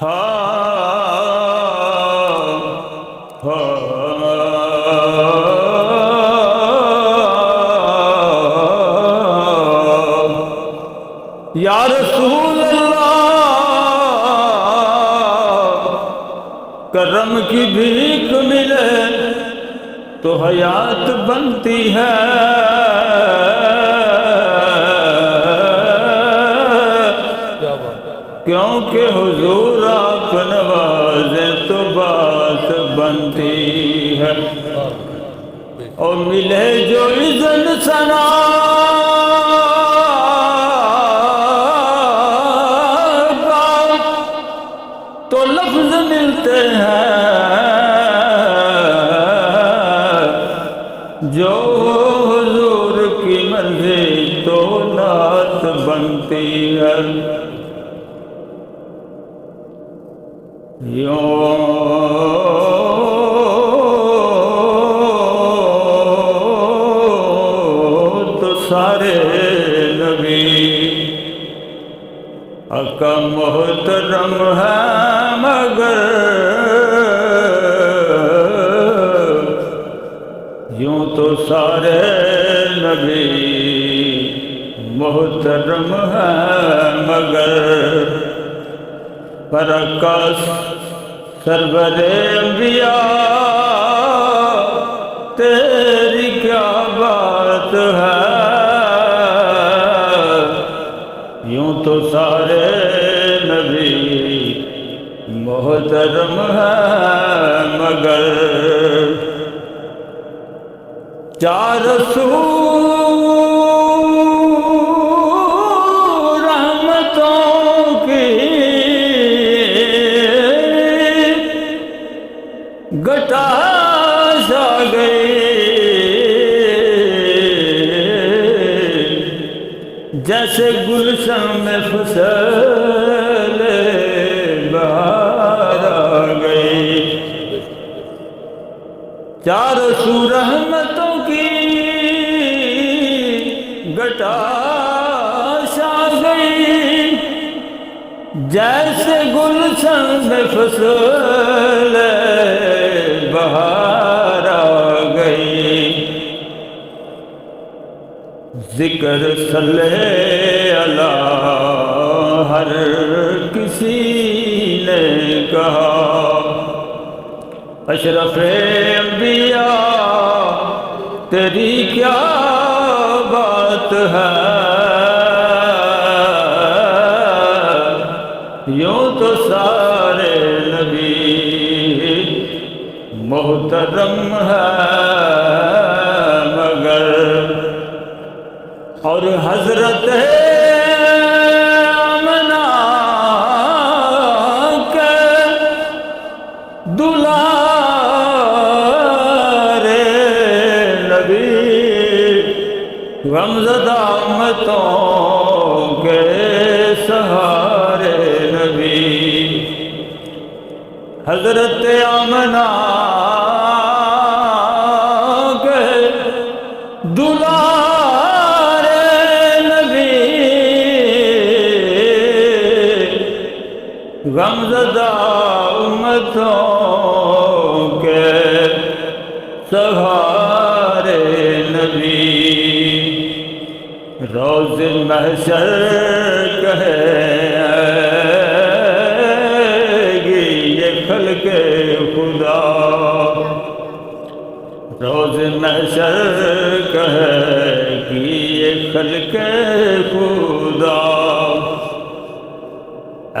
یا رسول اللہ، کرم کی بھیک ملے تو حیات بنتی ہے، کیونکہ حضور آپ نوازیں تو بات بنتی ہے، اور ملے جو اذن ثنا کا تو لفظ ملتے ہیں، جو حضور کی مرضی تو نعت بنتی ہے۔ یوں تو سارے نبی آقا محترم ہے، مگر یوں تو سارے نبی محترم ہے، مگر پر آقا سرور انبیاء تیری کیا بات ہے، یوں تو سارے نبی محترم ہیں، مگر چار رسول رحمتوں کی گٹاس آ گئی، جیسے گلشن میں فصل بہار آ گئی، چاروں سو رحمتوں کی گٹاس آ گئی، جیسے گلشن میں فصل بہار آ گئی، ذکر صلی اللہ ہر کسی نے کہا، اشرف انبیاء تیری کیا بات ہے، یوں تو سارے نبی محترم ہے، مگر اور حضرت آمنہ کے دلارے نبی، غمزدہ امتوں کے سہارے نبی، حضرت آمنہ کے دلارے نبی، غمزدہ امتوں کے سہارے نبی، روز محشر کہے گی یہ خلق خدا، روز محشر کہے گی یہ خلق خدا،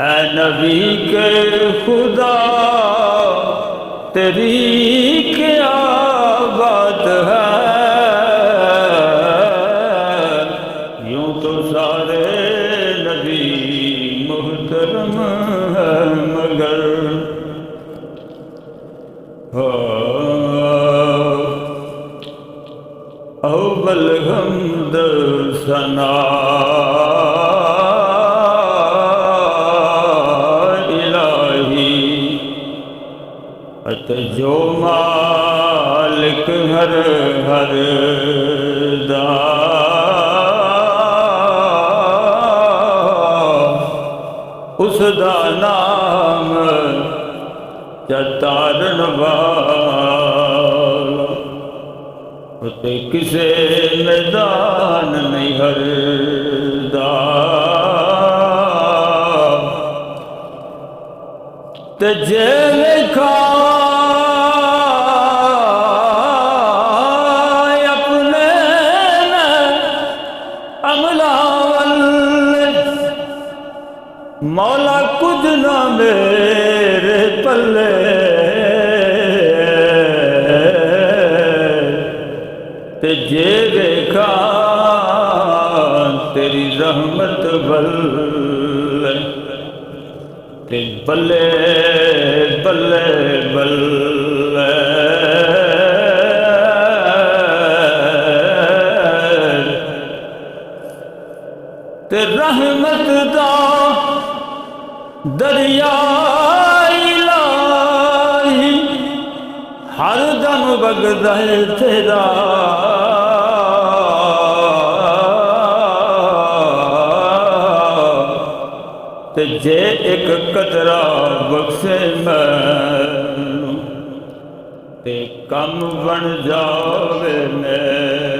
اے نبی کے خدا تیری کیا بات ہے، یوں تو سارے نبی محترم ہیں، مگر اول حمد ثنا جو مالک ہر ہر دا اس دا نام چتارن والا تے کسے میدان نہیں ہردا تے جے لکھا اپنے عملہ مولا کچھ نہ میرے پلے تے جے دیکھا تیری رحمت بلے تے بلے بلے بلے تے رحمت دا دریا الہی ہر دم بگدا ہے تیرا تے جے ایک قطرہ بخشے مینوں تے کم بن جاوے میں